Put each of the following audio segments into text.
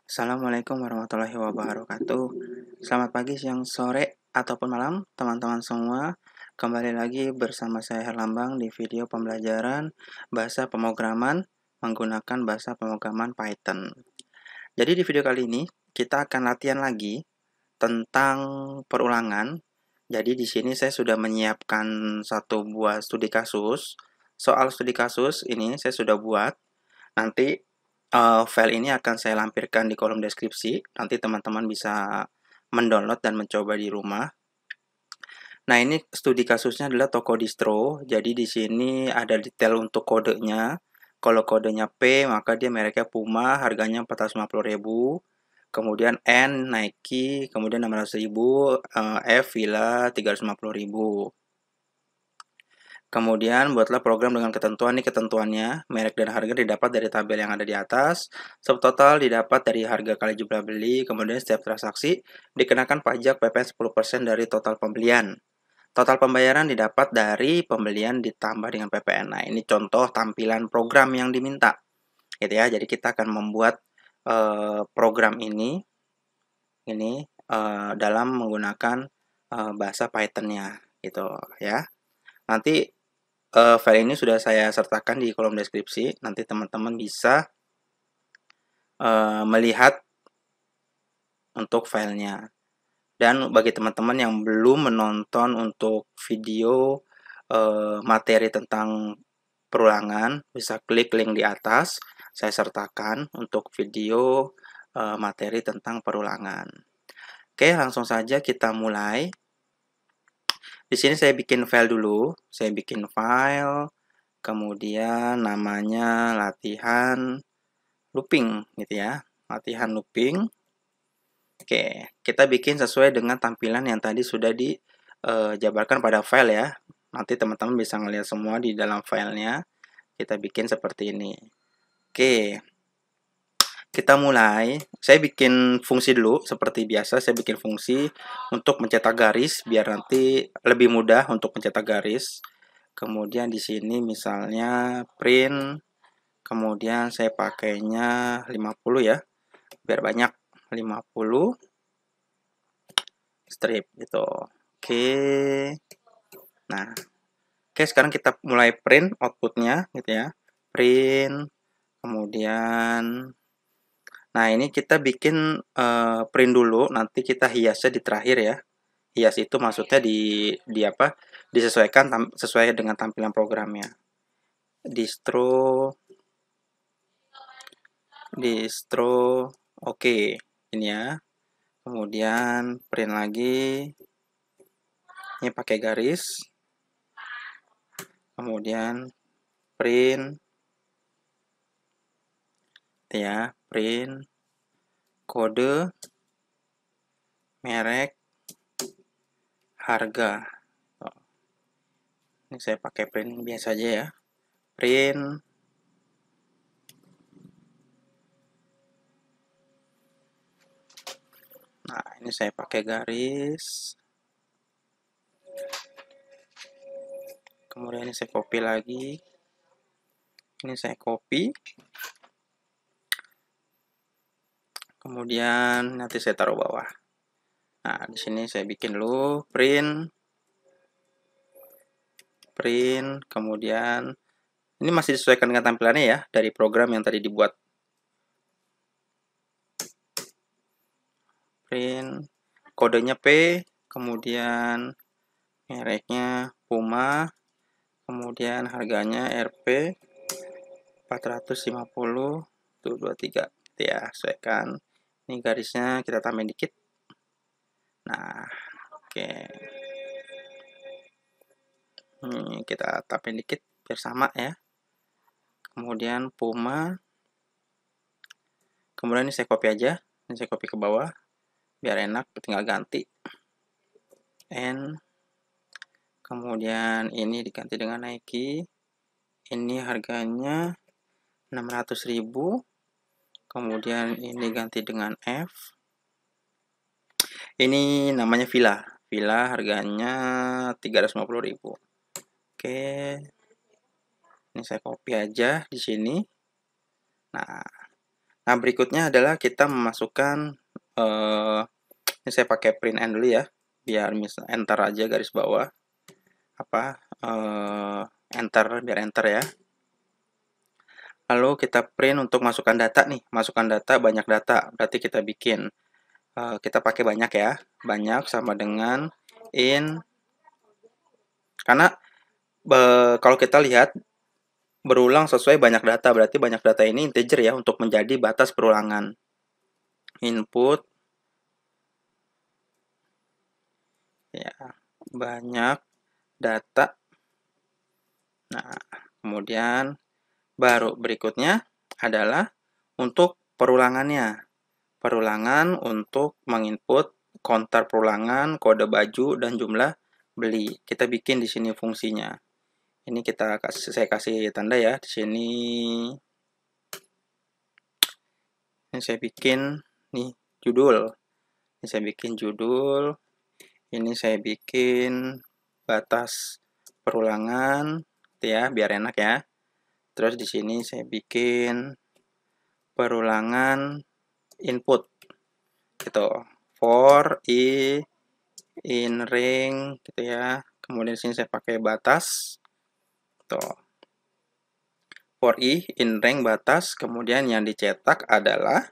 Assalamualaikum warahmatullahi wabarakatuh. Selamat pagi, siang, sore, ataupun malam, teman-teman semua. Kembali lagi bersama saya Herlambang di video pembelajaran bahasa pemrograman menggunakan bahasa pemrograman Python. Jadi di video kali ini kita akan latihan lagi tentang perulangan. Jadi di sini saya sudah menyiapkan satu buah studi kasus. Soal studi kasus ini saya sudah buat. Nanti file ini akan saya lampirkan di kolom deskripsi. Nanti teman-teman bisa mendownload dan mencoba di rumah. Nah, ini studi kasusnya adalah toko distro. Jadi di sini ada detail untuk kodenya. Kalau kodenya P, maka dia mereknya Puma, harganya 450.000. Kemudian N Nike, kemudian 600.000, F Villa 350.000. Kemudian buatlah program dengan ketentuan, ini ketentuannya, merek dan harga didapat dari tabel yang ada di atas, subtotal didapat dari harga kali jumlah beli, kemudian setiap transaksi dikenakan pajak PPN 10% dari total pembelian. Total pembayaran didapat dari pembelian ditambah dengan PPN. Nah, ini contoh tampilan program yang diminta. Gitu ya. Jadi kita akan membuat program ini dalam menggunakan bahasa Python-nya gitu ya. Nanti file ini sudah saya sertakan di kolom deskripsi. Nanti teman-teman bisa melihat untuk filenya. Dan bagi teman-teman yang belum menonton untuk video materi tentang perulangan, bisa klik link di atas. Saya sertakan untuk video materi tentang perulangan. Oke, langsung saja kita mulai. Di sini saya bikin file dulu. Saya bikin file, kemudian namanya latihan looping gitu ya. Latihan looping. Oke, kita bikin sesuai dengan tampilan yang tadi sudah dijabarkan pada file ya. Nanti teman-teman bisa ngelihat semua di dalam filenya. Kita bikin seperti ini. Oke, kita mulai. Saya bikin fungsi dulu seperti biasa. Saya bikin fungsi untuk mencetak garis biar nanti lebih mudah untuk mencetak garis. Kemudian di sini misalnya print, kemudian saya pakainya 50 ya, biar banyak 50 strip gitu. Oke. Nah, oke sekarang kita mulai print outputnya gitu ya. Print, kemudian nah ini kita bikin print dulu, nanti kita hiasnya di terakhir ya. Hias itu maksudnya di apa? Disesuaikan sesuai dengan tampilan programnya. Distro oke ini ya. Kemudian print lagi. Ini pakai garis. Kemudian print ya, print kode, merek, harga. Ini saya pakai print biasa aja ya. Print nah, ini saya pakai garis. Kemudian ini saya copy lagi. Ini saya copy. Kemudian nanti saya taruh bawah. Nah, di sini saya bikin dulu print, kemudian ini masih disesuaikan dengan tampilannya ya dari program yang tadi dibuat. Print, kodenya P, kemudian mereknya Puma, kemudian harganya Rp 450 tuh 23 ya, sesuaikan. Ini garisnya kita tambahin dikit. Nah, oke. Ini kita tambahin dikit biar sama ya. Kemudian Puma. Kemudian ini saya copy aja. Ini saya copy ke bawah biar enak, tinggal ganti. N. Kemudian ini diganti dengan Nike. Ini harganya 600.000. Kemudian ini ganti dengan F. Ini namanya Villa. Villa harganya 350.000. Oke. Ini saya copy aja di sini. Nah, Nah, berikutnya adalah kita memasukkan, ini saya pakai print n dulu ya, biar misal enter aja garis bawah, enter, biar enter ya. Lalu kita print untuk masukkan data nih, masukkan data, banyak data, berarti kita bikin, kita pakai banyak ya, banyak sama dengan in, karena kalau kita lihat berulang sesuai banyak data, berarti banyak data ini integer ya, untuk menjadi batas perulangan. Input ya, banyak data. Nah, kemudian baru berikutnya adalah untuk perulangannya. Perulangan untuk menginput counter perulangan, kode baju, dan jumlah beli. Kita bikin di sini fungsinya. Ini saya kasih tanda ya di sini. Ini saya bikin nih judul. Ini saya bikin judul. Ini saya bikin batas perulangan, ya, biar enak ya. Terus di sini saya bikin perulangan input, gitu. For i in ring, gitu ya. Kemudian di sini saya pakai batas, tuh. For i in ring batas. Kemudian yang dicetak adalah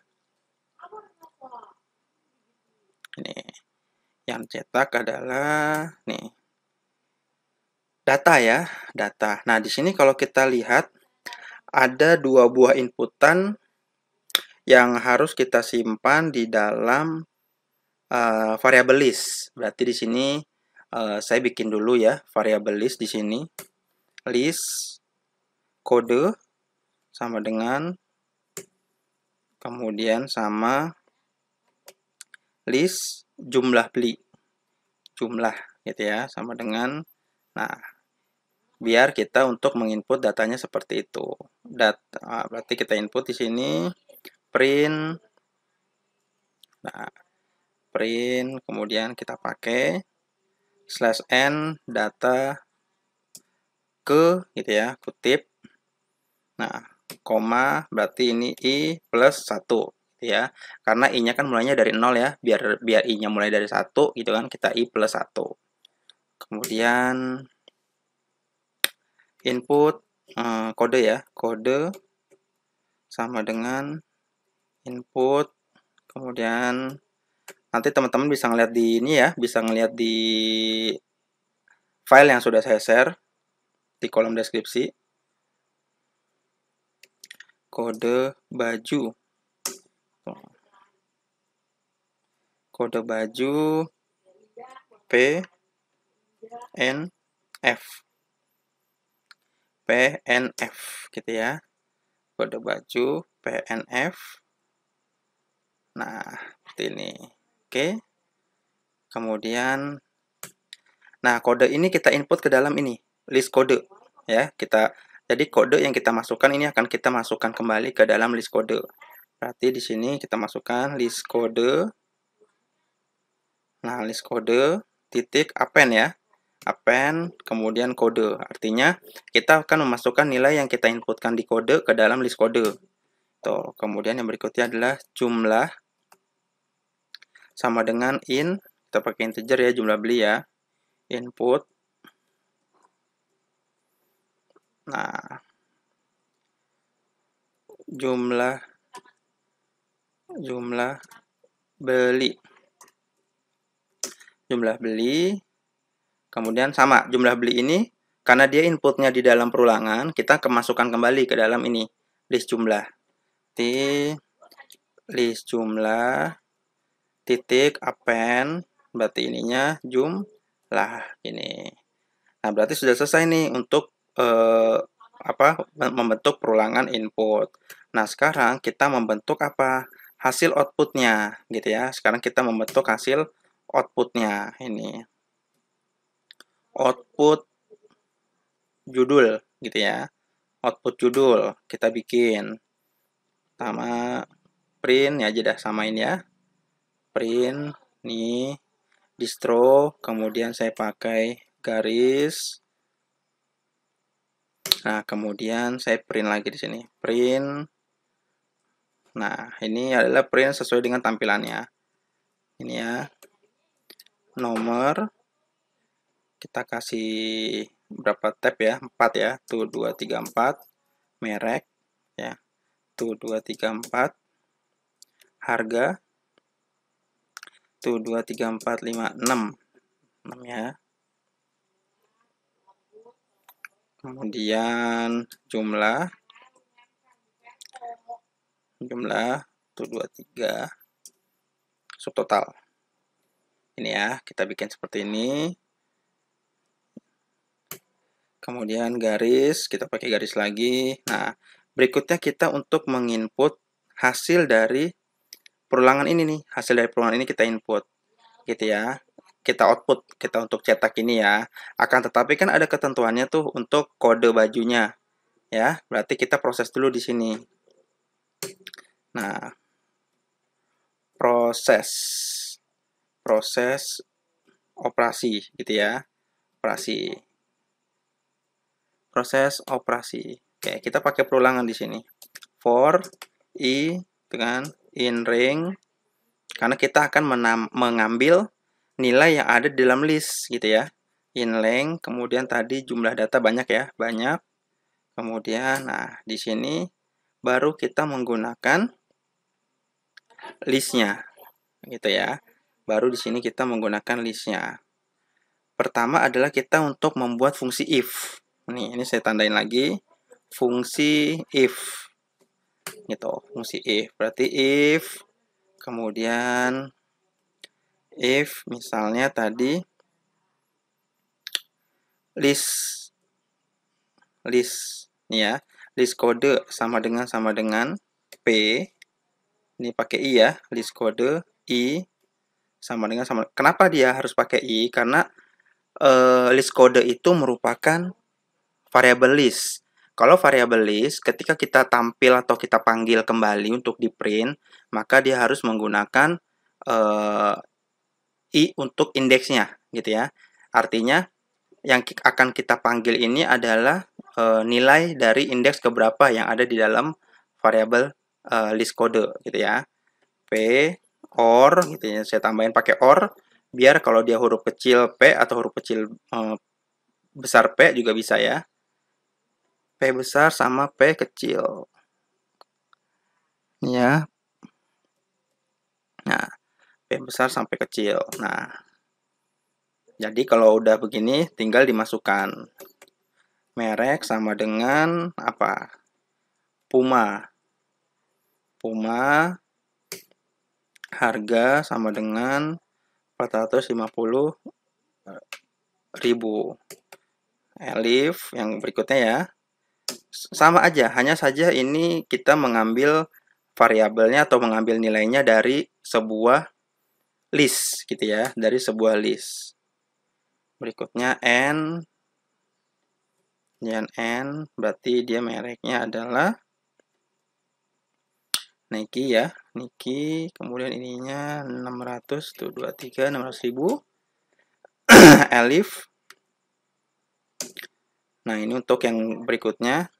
ini. Yang cetak adalah nih data ya, data. Nah, di sini kalau kita lihat ada dua buah inputan yang harus kita simpan di dalam variabel list. Berarti di sini saya bikin dulu ya variabel list di sini. List kode sama dengan, kemudian sama list jumlah beli. Jumlah gitu ya, sama dengan, nah, biar kita untuk menginput datanya seperti itu. Berarti kita input di sini print. Nah, print, kemudian kita pakai /n data ke, gitu ya, kutip. Nah, koma, berarti ini i plus 1, gitu ya. Karena i-nya kan mulainya dari 0 ya, biar i-nya mulai dari 1, gitu kan, kita i plus 1. Kemudian input kode ya, kode sama dengan input. Kemudian nanti teman-teman bisa ngeliat di ini ya, bisa ngeliat di file yang sudah saya share di kolom deskripsi. Kode baju. Kode baju PNF. PNF gitu ya. Kode baju PNF. Nah, seperti ini. Oke. Kemudian, nah, kode ini kita input ke dalam ini, list kode ya. Jadi kode yang kita masukkan ini akan kita masukkan kembali ke dalam list kode. Berarti di sini kita masukkan list kode. Nah, list kode titik append ya. Append kemudian kode. Artinya kita akan memasukkan nilai yang kita inputkan di kode ke dalam list kode. Tuh, kemudian yang berikutnya adalah jumlah sama dengan in, kita pakai integer ya, jumlah beli ya. Input. Nah, jumlah beli. Jumlah beli. Kemudian sama, jumlah beli ini karena dia inputnya di dalam perulangan, kita kemasukkan kembali ke dalam ini, list jumlah. List jumlah titik append, berarti ininya jumlah ini. Nah, berarti sudah selesai nih untuk membentuk perulangan input. Nah, sekarang kita membentuk apa? Hasil outputnya, gitu ya. Sekarang kita membentuk hasil outputnya ini. Output judul, gitu ya. Output judul kita bikin. Sama print ya, aja dah samain ya. Print nih distro, kemudian saya pakai garis. Nah, kemudian saya print lagi di sini. Print Nah, ini adalah print sesuai dengan tampilannya. Ini ya, nomor, kita kasih berapa tab ya? 4 ya, tuh 2, 3, 4, merek, ya, tuh 2, 3, 4, harga, tuh 2, 3, 4, 5, 6, 6 ya. Kemudian jumlah tuh 2, 3, subtotal. Ini ya, kita bikin seperti ini. Kemudian garis, kita pakai garis lagi. Nah, berikutnya kita untuk menginput hasil dari perulangan ini nih. Hasil dari perulangan ini kita input, gitu ya. Kita output, kita untuk cetak ini ya. Akan tetapi kan ada ketentuannya tuh untuk kode bajunya. Ya, berarti kita proses dulu di sini. Nah, proses operasi gitu ya. Proses operasi. Oke, kita pakai perulangan di sini. For i dengan in ring, karena kita akan mengambil nilai yang ada di dalam list gitu ya. In length, kemudian tadi jumlah data banyak ya, banyak. Kemudian nah di sini baru kita menggunakan listnya gitu ya. Baru di sini kita menggunakan listnya. Pertama adalah kita untuk membuat fungsi if. Nih, ini saya tandain lagi. Fungsi if. Gitu, fungsi if. Berarti if, kemudian if misalnya tadi list nih ya. List kode sama dengan P. Ini pakai I ya, list kode I sama. Kenapa dia harus pakai I? Karena list kode itu merupakan variabel list. Kalau variabel list, ketika kita tampil atau kita panggil kembali untuk di print, maka dia harus menggunakan i untuk indeksnya, gitu ya. Artinya yang akan kita panggil ini adalah nilai dari indeks keberapa yang ada di dalam variabel list kode, gitu ya. P or, gitu ya. Saya tambahin pakai or, biar kalau dia huruf kecil P atau huruf kecil besar P juga bisa ya. P besar sama P kecil. Ya. Nah, P besar sampai kecil. Nah, jadi kalau udah begini tinggal dimasukkan. Merek sama dengan apa? Puma. Harga sama dengan 450.000. Elif yang berikutnya ya. Sama aja, hanya saja ini kita mengambil variabelnya atau mengambil nilainya dari sebuah list gitu ya, dari sebuah list. Berikutnya N berarti dia mereknya adalah Nike ya, Nike. Kemudian ininya 600 tuh 23 600.000. Elif. Nah, ini untuk yang berikutnya.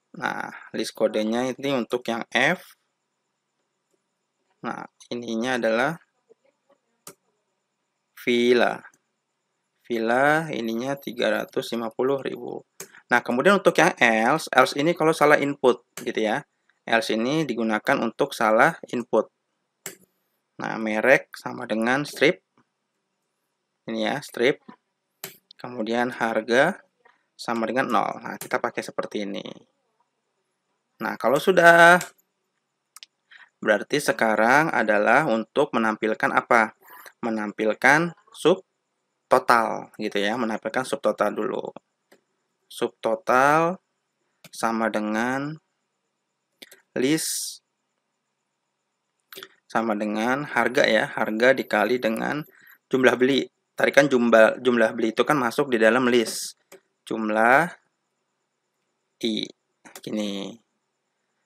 Nah, list kodenya ini untuk yang F. Nah, ininya adalah Villa ininya 350.000. Nah, kemudian untuk yang else ini kalau salah input gitu ya. Else ini digunakan untuk salah input. Nah, merek sama dengan strip. Ini ya, strip. Kemudian harga sama dengan 0. Nah, kita pakai seperti ini. Nah, kalau sudah, berarti sekarang adalah untuk menampilkan apa? Menampilkan subtotal gitu ya, menampilkan subtotal dulu. Subtotal sama dengan list sama dengan harga ya, harga dikali dengan jumlah beli. Tadi kan jumlah beli itu kan masuk di dalam list. Jumlah I. Gini.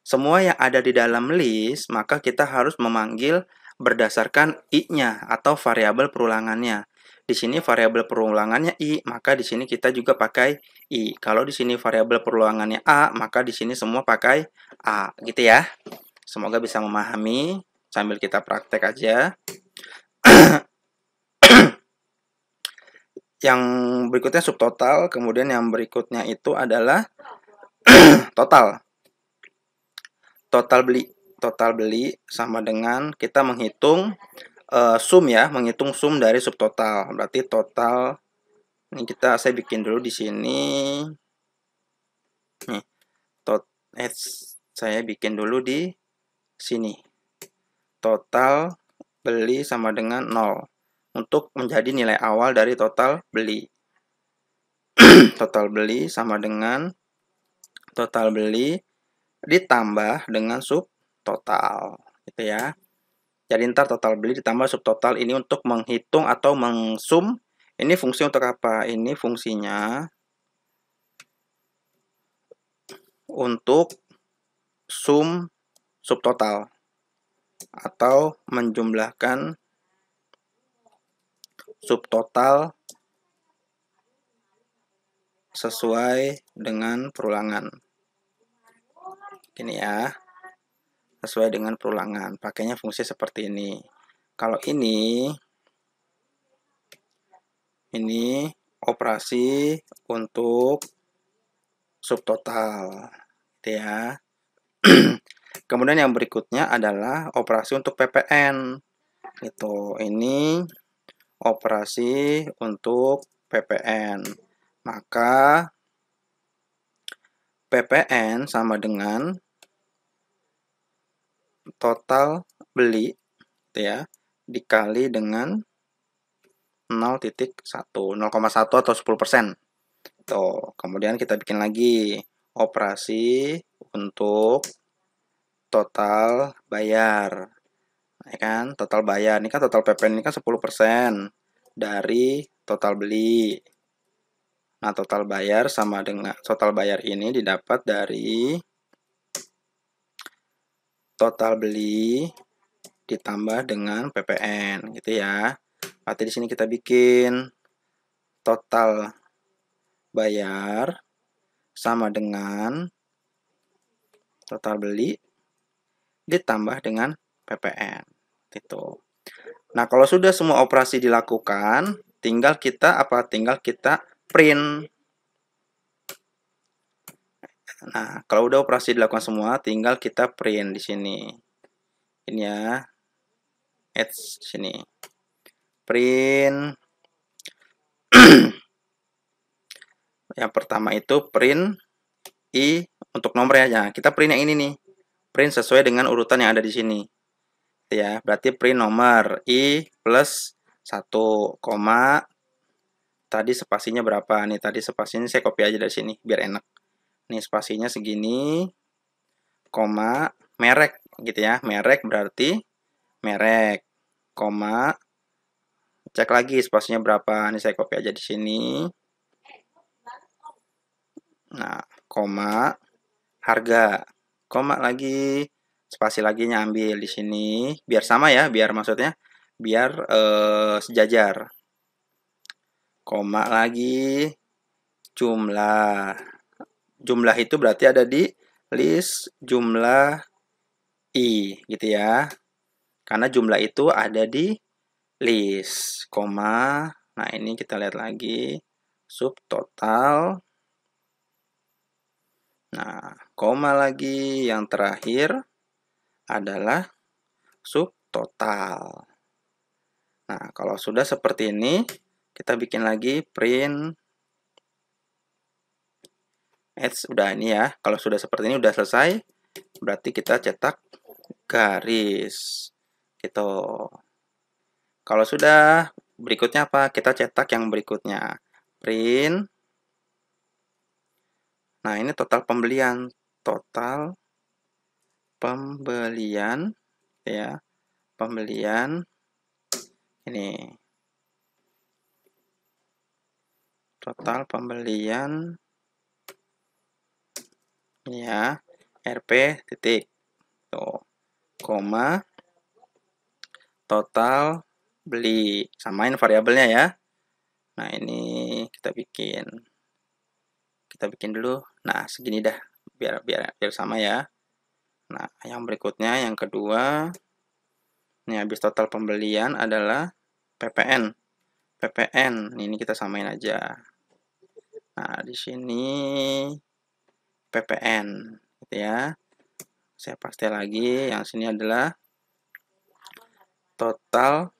Semua yang ada di dalam list, maka kita harus memanggil berdasarkan I-nya atau variabel perulangannya. di sini variabel perulangannya I, maka di sini kita juga pakai I. Kalau di sini variabel perulangannya A, maka di sini semua pakai A, gitu ya. Semoga bisa memahami sambil kita praktek aja. Yang berikutnya subtotal, kemudian yang berikutnya itu adalah total. Total beli sama dengan kita menghitung sum ya, menghitung sum dari subtotal. Berarti total ini saya bikin dulu di sini. Nih, saya bikin dulu di sini. Total beli sama dengan 0 untuk menjadi nilai awal dari total beli. Total beli sama dengan total beli ditambah dengan subtotal, gitu ya. Jadi ntar total beli ditambah subtotal ini untuk menghitung atau mengsum. Ini fungsi untuk apa? Ini fungsinya untuk sum subtotal atau menjumlahkan subtotal sesuai dengan perulangan. Ini ya, sesuai dengan perulangan. Pakainya fungsi seperti ini. Kalau ini operasi untuk subtotal, gitu ya. Kemudian yang berikutnya adalah operasi untuk PPN. Itu ini operasi untuk PPN. Maka PPN sama dengan total beli, gitu ya, dikali dengan 0,1 atau 10%. Tuh, kemudian kita bikin lagi operasi untuk total bayar. Ya kan? Total bayar ini kan total PPN ini kan 10% dari total beli. Nah, total bayar sama dengan total bayar ini didapat dari total beli ditambah dengan PPN, gitu ya. Berarti di sini kita bikin total bayar sama dengan total beli ditambah dengan PPN. Gitu. Nah, kalau sudah semua operasi dilakukan, tinggal kita print. Nah, kalau udah operasi dilakukan semua, tinggal kita print di sini. Ini ya. Add sini. Print. Yang pertama itu print I untuk nomor ya. Nah, kita print yang ini nih. Print sesuai dengan urutan yang ada di sini. Ya, berarti print nomor I plus 1, tadi spasinya berapa nih? Tadi spasinya saya copy aja dari sini biar enak. Nih spasinya segini, koma merek gitu ya. Merek berarti merek, koma cek lagi spasinya berapa. Ini saya copy aja di sini. Nah, koma harga, koma lagi spasi lagi ambil di sini biar sama ya, biar maksudnya biar sejajar. Koma lagi jumlah. Jumlah itu berarti ada di list jumlah I gitu ya. Karena jumlah itu ada di list, koma. Nah, ini kita lihat lagi subtotal. Nah, koma lagi yang terakhir adalah subtotal. Nah, kalau sudah seperti ini, kita bikin lagi print udah ini ya. Kalau sudah seperti ini udah selesai, berarti kita cetak garis. Gitu. Kalau sudah, berikutnya apa? Kita cetak yang berikutnya. Print. Nah, ini total pembelian. Total pembelian ya. Pembelian ini. Total pembelian ini ya. RP titik. Tuh. Koma total beli. Samain variabelnya ya. Nah, ini kita bikin dulu. Nah, segini dah, biar sama ya. Nah, yang berikutnya, yang kedua, ini habis total pembelian adalah PPN. PPN, ini kita samain aja. Nah, di sini PPN, gitu ya. Saya paste lagi, yang sini adalah total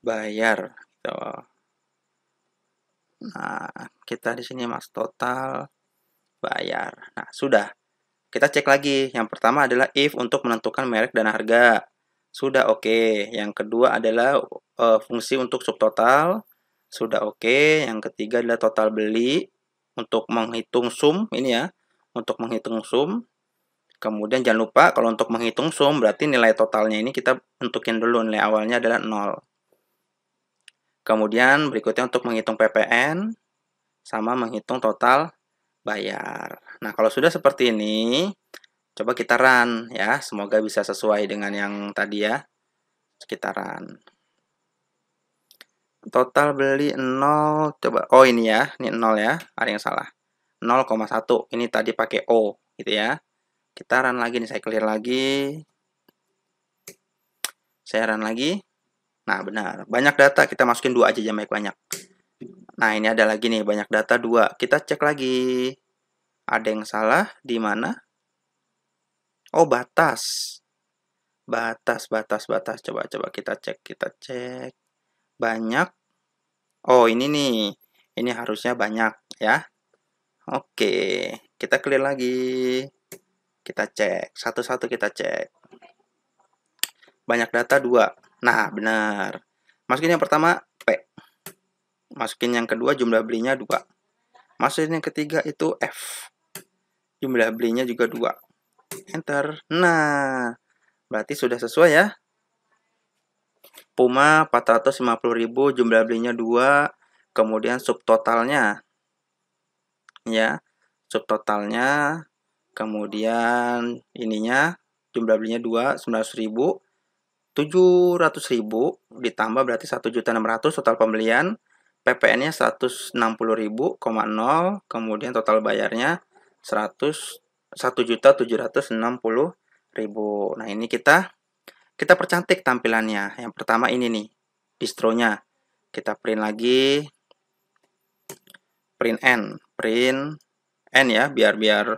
bayar, gitu. Nah, kita di sini mas total bayar. Nah, sudah. Kita cek lagi. Yang pertama adalah if untuk menentukan merek dan harga. Sudah oke. Yang kedua adalah fungsi untuk subtotal. Sudah oke. Yang ketiga adalah total beli untuk menghitung sum ini ya. Untuk menghitung sum. Kemudian jangan lupa kalau untuk menghitung sum berarti nilai totalnya ini kita tentukin dulu, nilai awalnya adalah 0. Kemudian berikutnya untuk menghitung PPN sama menghitung total bayar. Nah, kalau sudah seperti ini, coba kita run ya, semoga bisa sesuai dengan yang tadi ya. Kita run. Total beli 0, coba. Oh, ini ya, ini 0 ya, ada yang salah. 0,1, ini tadi pakai O gitu ya. Kita run lagi nih, saya clear lagi. Saya run lagi. Nah, benar. Banyak data, kita masukin 2 aja jangan banyak-banyak. Nah, ini ada lagi nih, banyak data 2. Kita cek lagi. Ada yang salah di mana? Oh, batas. Batas. Coba kita cek. Banyak. Oh, ini nih. Ini harusnya banyak ya. Oke, kita clear lagi. Kita cek. Satu-satu kita cek. Banyak data 2. Nah, benar. Masukin yang pertama P. Masukin yang kedua jumlah belinya 2. Masukin yang ketiga itu F. Jumlah belinya juga 2. Enter. Nah, berarti sudah sesuai ya. Puma 450.000, jumlah belinya 2. Kemudian subtotalnya ya. Subtotalnya kemudian ininya jumlah belinya 2, 900.000. 700.000 ditambah berarti 1.600.000 total pembelian. PPN-nya 160.000, kemudian total bayarnya 1.760.000. Nah, ini kita percantik tampilannya. Yang pertama ini nih, distronya. Kita print lagi. Print N ya, biar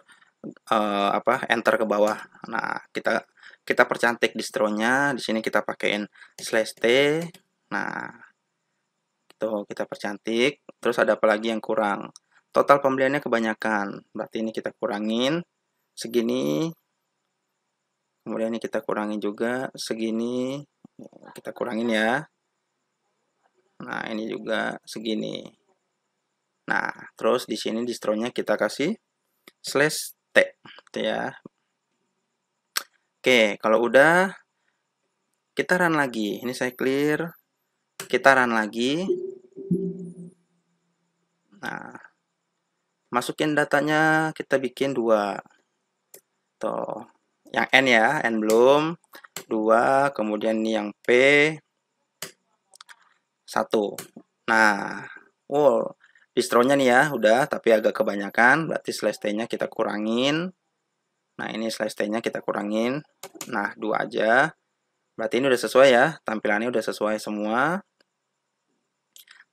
enter ke bawah. Nah, kita percantik distronya. Di sini kita pakein /t. Nah, itu kita percantik. Terus ada apa lagi yang kurang? Total pembeliannya kebanyakan. Berarti ini kita kurangin segini. Kemudian ini kita kurangin juga segini. Kita kurangin ya. Nah, ini juga segini. Nah, terus di sini distronya kita kasih /t gitu ya. Oke, kalau udah kita run lagi. Ini saya clear. Kita run lagi. Nah, masukin datanya kita bikin 2. Tuh. Yang N ya, N belum. 2, kemudian ini yang P 1. Nah, wow, distronya nih ya, udah tapi agak kebanyakan, berarti /t-nya kita kurangin. Nah, ini /t-nya kita kurangin. Nah, 2 aja. Berarti ini udah sesuai ya, tampilannya udah sesuai semua.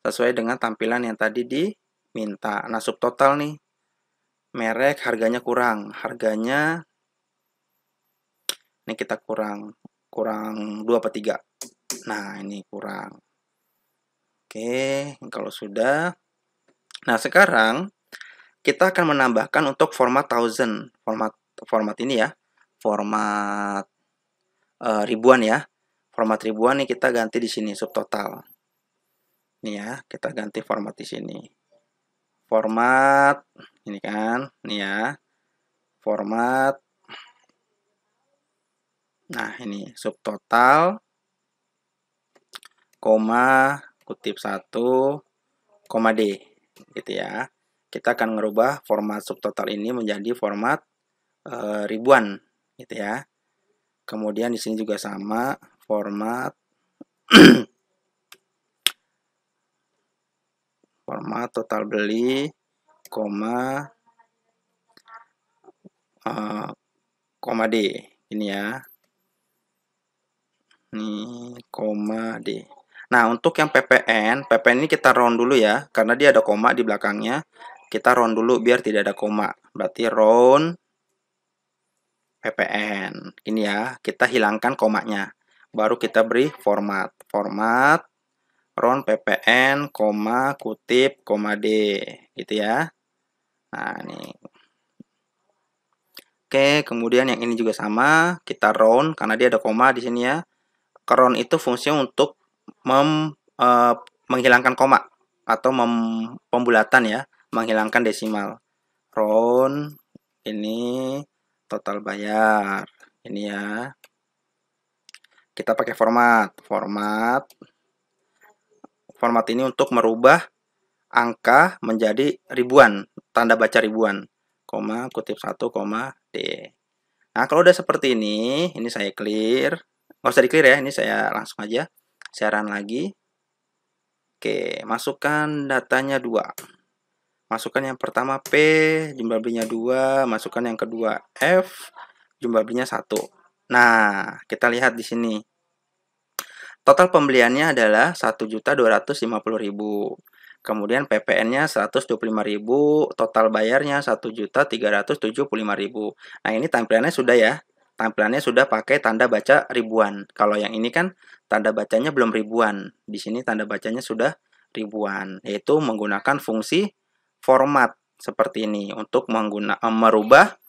Sesuai dengan tampilan yang tadi diminta. Nah, subtotal nih. Merek harganya kurang. Harganya ini kita kurang 2/3. Nah, ini kurang. Oke, kalau sudah. Nah, sekarang kita akan menambahkan untuk format 1000. Format ini ya. Format ribuan ya. Format ribuan nih kita ganti di sini subtotal. Ini ya, kita ganti format di sini. Format ini kan, nih ya. Format. Nah, ini subtotal koma kutip 1 koma D gitu ya. Kita akan merubah format subtotal ini menjadi format ribuan gitu ya. Kemudian di sini juga sama format format total beli, koma, koma D, ini ya, ini koma D. Nah, untuk yang PPN ini kita round dulu ya, karena dia ada koma di belakangnya. Kita round dulu biar tidak ada koma. Berarti round PPN. Ini ya, kita hilangkan komanya. Baru kita beri format. Format round PPN, koma, kutip, koma D. Gitu ya. Nah, ini. Oke, kemudian yang ini juga sama. Kita round, karena dia ada koma di sini ya. Round itu fungsinya untuk menghilangkan koma atau pembulatan ya, menghilangkan desimal. Round ini total bayar ini ya, kita pakai format ini untuk merubah angka menjadi ribuan, tanda baca ribuan, koma, kutip 1, koma, D. Nah, kalau udah seperti ini saya clear. Nggak usah di clear ya, ini saya langsung aja saya run lagi. Oke, masukkan datanya 2. Masukkan yang pertama P, jumlah belinya 2, masukkan yang kedua F, jumlah belinya 1. Nah, kita lihat di sini. Total pembeliannya adalah 1.250.000. Kemudian PPN-nya 125.000, total bayarnya 1.375.000. Nah, ini tampilannya sudah ya. Tampilannya sudah pakai tanda baca ribuan. Kalau yang ini kan tanda bacanya belum ribuan. Di sini tanda bacanya sudah ribuan, yaitu menggunakan fungsi format seperti ini untuk merubah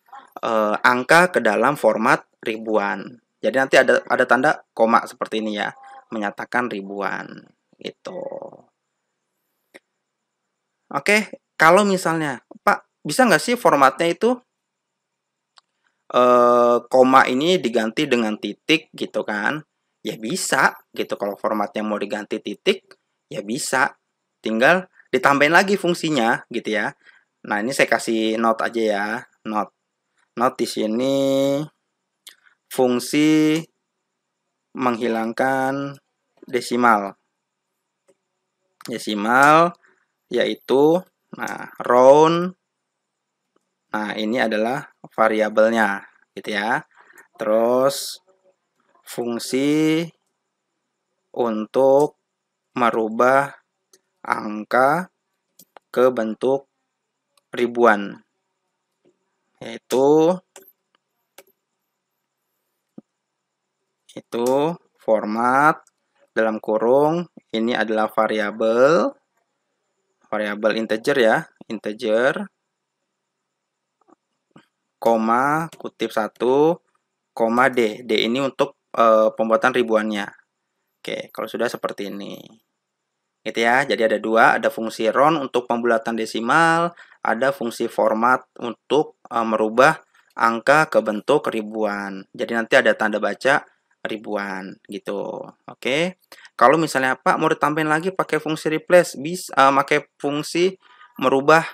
angka ke dalam format ribuan. Jadi nanti ada tanda koma seperti ini ya, menyatakan ribuan gitu. Oke, kalau misalnya Pak, bisa nggak sih formatnya itu koma ini diganti dengan titik gitu kan? Ya bisa gitu. Kalau formatnya mau diganti titik, ya bisa. Tinggal ditambahin lagi fungsinya gitu ya. Nah, ini saya kasih note aja ya. Note di sini fungsi menghilangkan desimal. Desimal yaitu round. Nah, ini adalah variabelnya gitu ya. Terus fungsi untuk merubah angka ke bentuk ribuan, yaitu format dalam kurung ini adalah variabel integer ya, integer, koma, kutip 1, koma D. D ini untuk pembuatan ribuannya. Oke, kalau sudah seperti ini. Gitu ya. Jadi ada dua, ada fungsi round untuk pembulatan desimal, ada fungsi format untuk merubah angka ke bentuk ribuan. Jadi nanti ada tanda baca ribuan gitu. Oke. Kalau misalnya Pak mau ditambahin lagi pakai fungsi replace, bisa pakai fungsi merubah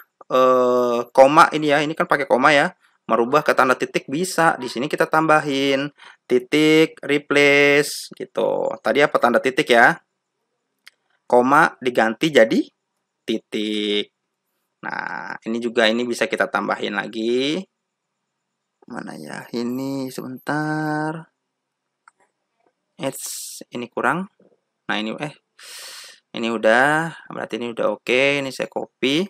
koma ini ya. Ini kan pakai koma ya. Merubah ke tanda titik bisa. Di sini kita tambahin titik replace gitu. Tadi apa tanda titik ya? Koma diganti jadi titik. Nah, ini juga ini bisa kita tambahin lagi. Mana ya? Ini sebentar. Ini kurang. Nah, ini udah, berarti ini udah oke. Ini saya copy.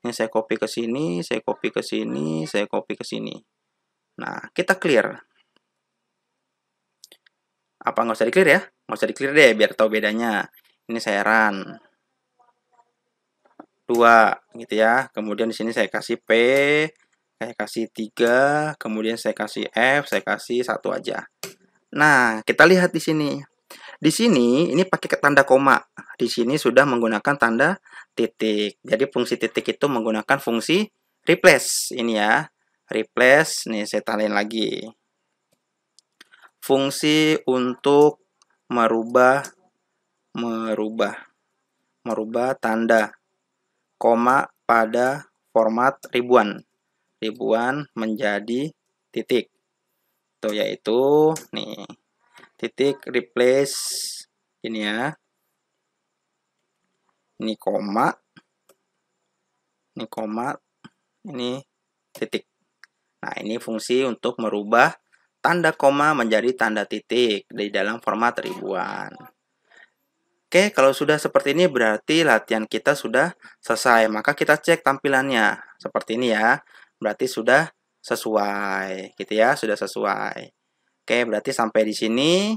Ini saya copy ke sini, saya copy ke sini, saya copy ke sini. Nah, kita clear. Apa nggak usah di clear ya? Nggak usah di clear deh, biar tahu bedanya. Ini saya run. 2 gitu ya. Kemudian di sini saya kasih P, saya kasih 3, kemudian saya kasih F, saya kasih 1 aja. Nah, kita lihat di sini. Di sini ini pakai tanda koma. Di sini sudah menggunakan tanda titik. Jadi fungsi titik itu menggunakan fungsi replace ini ya. Replace nih saya tandai lagi. Fungsi untuk merubah tanda koma pada format ribuan menjadi titik. Itu yaitu nih titik replace ini ya. Ini koma, Ini koma, ini titik. Nah, ini fungsi untuk merubah tanda koma menjadi tanda titik di dalam format ribuan. Oke, kalau sudah seperti ini berarti latihan kita sudah selesai. Maka kita cek tampilannya. Seperti ini ya. Berarti sudah sesuai, gitu ya, sudah sesuai. Oke, berarti sampai di sini.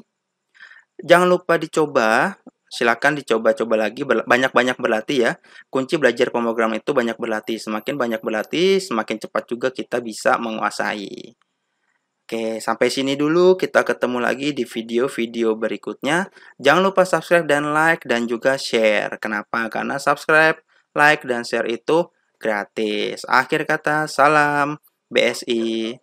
Jangan lupa dicoba. Silakan dicoba-coba lagi, banyak-banyak berlatih ya. Kunci belajar pemrograman itu banyak berlatih. Semakin banyak berlatih, semakin cepat juga kita bisa menguasai. Oke, sampai sini dulu. Kita ketemu lagi di video-video berikutnya. Jangan lupa subscribe dan like dan juga share. Kenapa? Karena subscribe, like, dan share itu gratis. Akhir kata, salam BSI.